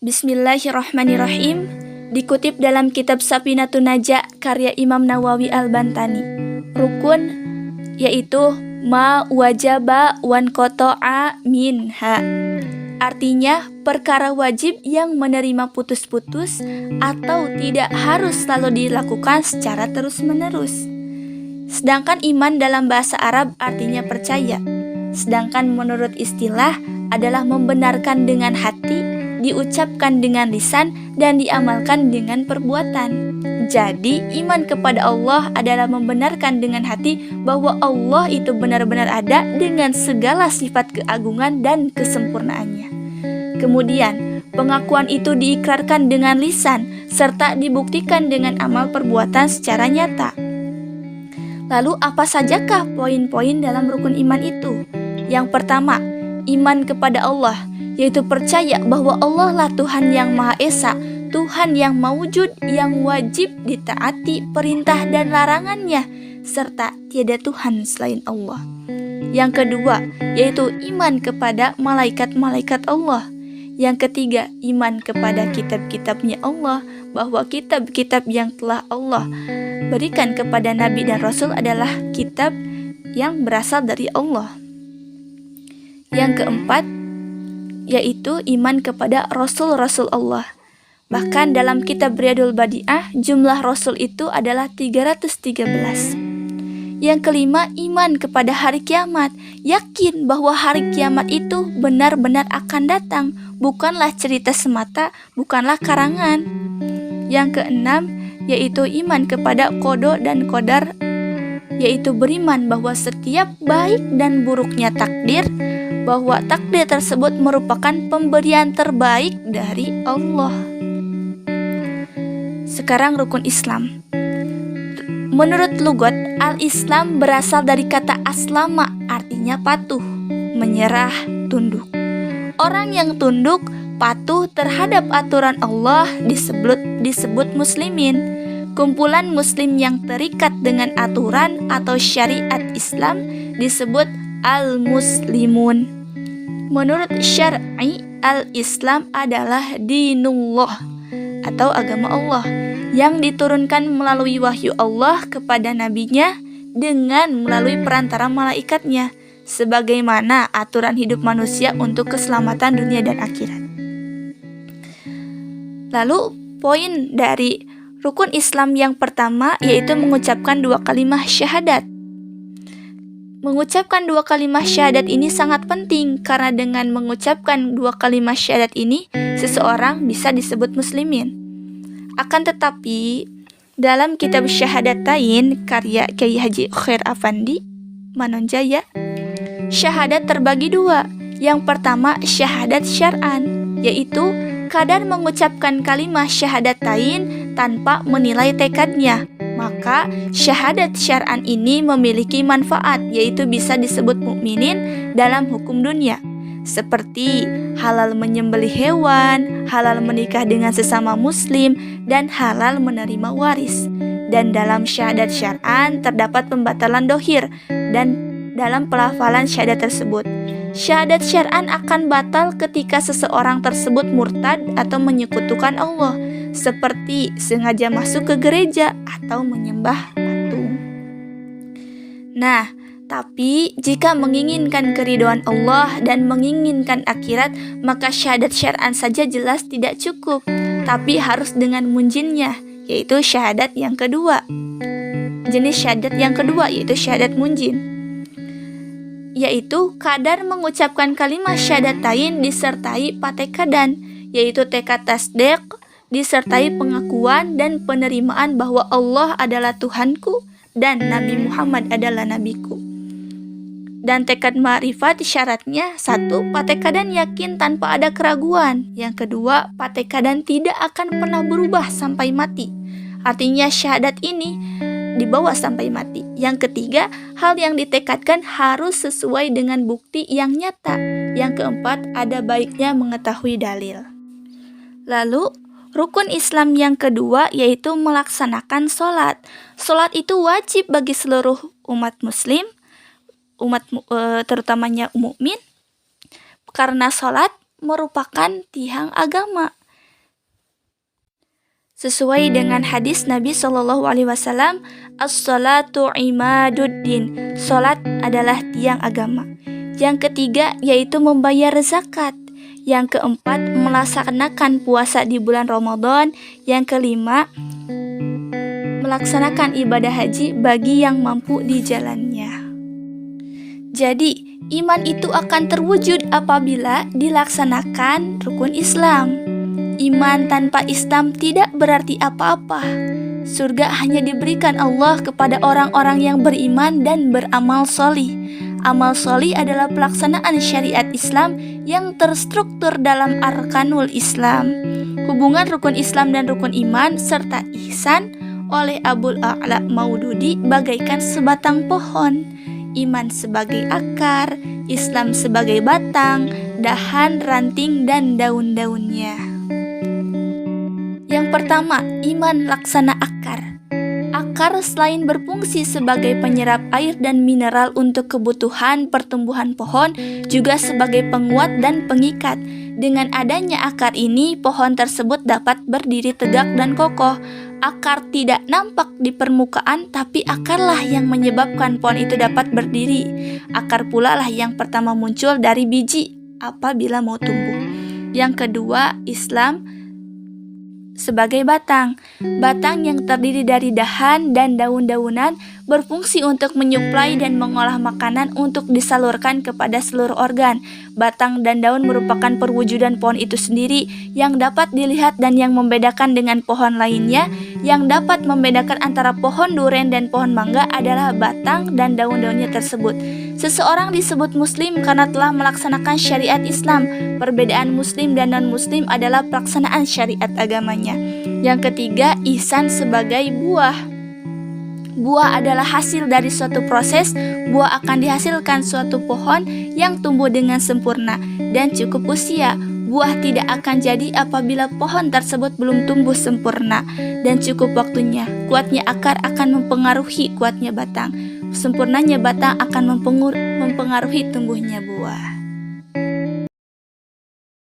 Bismillahirrahmanirrahim. Dikutip dalam kitab Safinatun Najah karya Imam Nawawi Al-Bantani. Rukun yaitu ma wajaba wan qata'a minha. Artinya perkara wajib yang menerima putus-putus atau tidak harus selalu dilakukan secara terus-menerus. Sedangkan iman dalam bahasa Arab artinya percaya. Sedangkan menurut istilah adalah membenarkan dengan hati, diucapkan dengan lisan, dan diamalkan dengan perbuatan. Jadi, iman kepada Allah adalah membenarkan dengan hati bahwa Allah itu benar-benar ada dengan segala sifat keagungan dan kesempurnaannya. Kemudian, pengakuan itu diikrarkan dengan lisan, serta dibuktikan dengan amal perbuatan secara nyata. Lalu, apa sajakah poin-poin dalam rukun iman itu? Yang pertama, iman kepada Allah, yaitu percaya bahwa Allah lah Tuhan yang Maha Esa, Tuhan yang mawujud, yang wajib ditaati perintah dan larangannya, serta tiada Tuhan selain Allah. Yang kedua, yaitu iman kepada malaikat-malaikat Allah. Yang ketiga, iman kepada kitab-kitabnya Allah, bahwa kitab-kitab yang telah Allah berikan kepada Nabi dan Rasul adalah kitab yang berasal dari Allah. Yang keempat, yaitu iman kepada Rasul-Rasul Allah. Bahkan dalam kitab Riyadul Badi'ah, jumlah Rasul itu adalah 313. Yang kelima, iman kepada hari kiamat. Yakin bahwa hari kiamat itu benar-benar akan datang, bukanlah cerita semata, bukanlah karangan. Yang keenam, yaitu iman kepada qada dan qadar, yaitu beriman bahwa setiap baik dan buruknya takdir, bahwa takdir tersebut merupakan pemberian terbaik dari Allah. Sekarang rukun Islam. Menurut lugat, al-Islam berasal dari kata aslama, artinya patuh, menyerah, tunduk. Orang yang tunduk, patuh terhadap aturan Allah disebut muslimin. Kumpulan muslim yang terikat dengan aturan atau syariat Islam disebut al-muslimun. Menurut syar'i, al-Islam adalah dinullah atau agama Allah yang diturunkan melalui wahyu Allah kepada nabinya dengan melalui perantara malaikatnya, sebagaimana aturan hidup manusia untuk keselamatan dunia dan akhirat. Lalu poin dari rukun Islam yang pertama yaitu mengucapkan 2 kalimat syahadat. Mengucapkan 2 kalimat syahadat ini sangat penting karena dengan mengucapkan 2 kalimat syahadat ini seseorang bisa disebut muslimin. Akan tetapi dalam kitab Syahadatain karya Kyai Haji Khair Afandi Manonjaya, syahadat terbagi 2. Yang pertama syahadat syar'an, yaitu kadar mengucapkan kalimat syahadatain tanpa menilai tekadnya. Maka syahadat syar'an ini memiliki manfaat, yaitu bisa disebut mukminin dalam hukum dunia, seperti halal menyembelih hewan, halal menikah dengan sesama muslim, dan halal menerima waris. Dan dalam syahadat syar'an terdapat pembatalan dohir dan dalam pelafalan syahadat tersebut. Syahadat syar'an akan batal ketika seseorang tersebut murtad atau menyekutukan Allah, seperti sengaja masuk ke gereja atau menyembah patung. Nah, tapi jika menginginkan keridhaan Allah dan menginginkan akhirat, maka syahadat syar'an saja jelas tidak cukup, tapi harus dengan munjinnya, yaitu syahadat yang kedua. Jenis syahadat yang kedua yaitu syahadat munjin, yaitu kadar mengucapkan kalimat syahadatain disertai patekadan, yaitu tekad tasdik, disertai pengakuan dan penerimaan bahwa Allah adalah Tuhanku dan Nabi Muhammad adalah nabiku. Dan tekad ma'rifat syaratnya 1. Patekadan yakin tanpa ada keraguan. Yang kedua, patekadan tidak akan pernah berubah sampai mati. Artinya syahadat ini dibawa sampai mati. Yang ketiga, hal yang ditekadkan harus sesuai dengan bukti yang nyata. Yang keempat, ada baiknya mengetahui dalil. Lalu, rukun Islam yang kedua yaitu melaksanakan sholat. Sholat itu wajib bagi seluruh umat muslim, terutamanya mukmin, karena sholat merupakan tiang agama. Sesuai dengan hadis Nabi Shallallahu Alaihi Wasallam, as-salatu imaduddin, salat adalah tiang agama. Yang ketiga yaitu membayar zakat. Yang keempat melaksanakan puasa di bulan Ramadan. Yang kelima melaksanakan ibadah haji bagi yang mampu di jalannya. Jadi iman itu akan terwujud apabila dilaksanakan rukun Islam. Iman tanpa Islam tidak berarti apa-apa. Surga hanya diberikan Allah kepada orang-orang yang beriman dan beramal solih. Amal solih adalah pelaksanaan syariat Islam yang terstruktur dalam arkanul Islam. Hubungan rukun Islam dan rukun iman serta ihsan oleh Abul A'la Maududi bagaikan sebatang pohon. Iman sebagai akar, Islam sebagai batang, dahan, ranting, dan daun-daunnya. Yang pertama, iman laksana akar. Akar selain berfungsi sebagai penyerap air dan mineral untuk kebutuhan pertumbuhan pohon, juga sebagai penguat dan pengikat. Dengan adanya akar ini, pohon tersebut dapat berdiri tegak dan kokoh. Akar tidak nampak di permukaan, tapi akarlah yang menyebabkan pohon itu dapat berdiri. Akar pula lah yang pertama muncul dari biji apabila mau tumbuh. Yang kedua, Islam sebagai batang. Batang yang terdiri dari dahan dan daun-daunan berfungsi untuk menyuplai dan mengolah makanan untuk disalurkan kepada seluruh organ. Batang dan daun merupakan perwujudan pohon itu sendiri yang dapat dilihat dan yang membedakan dengan pohon lainnya. Yang dapat membedakan antara pohon duren dan pohon mangga adalah batang dan daun-daunnya tersebut. Seseorang disebut muslim karena telah melaksanakan syariat Islam. Perbedaan muslim dan non-muslim adalah pelaksanaan syariat agamanya. Yang ketiga, ihsan sebagai buah. Buah adalah hasil dari suatu proses. Buah akan dihasilkan suatu pohon yang tumbuh dengan sempurna dan cukup usia. Buah tidak akan jadi apabila pohon tersebut belum tumbuh sempurna dan cukup waktunya. Kuatnya akar akan mempengaruhi kuatnya batang. Sempurnanya batang akan mempengaruhi tumbuhnya buah.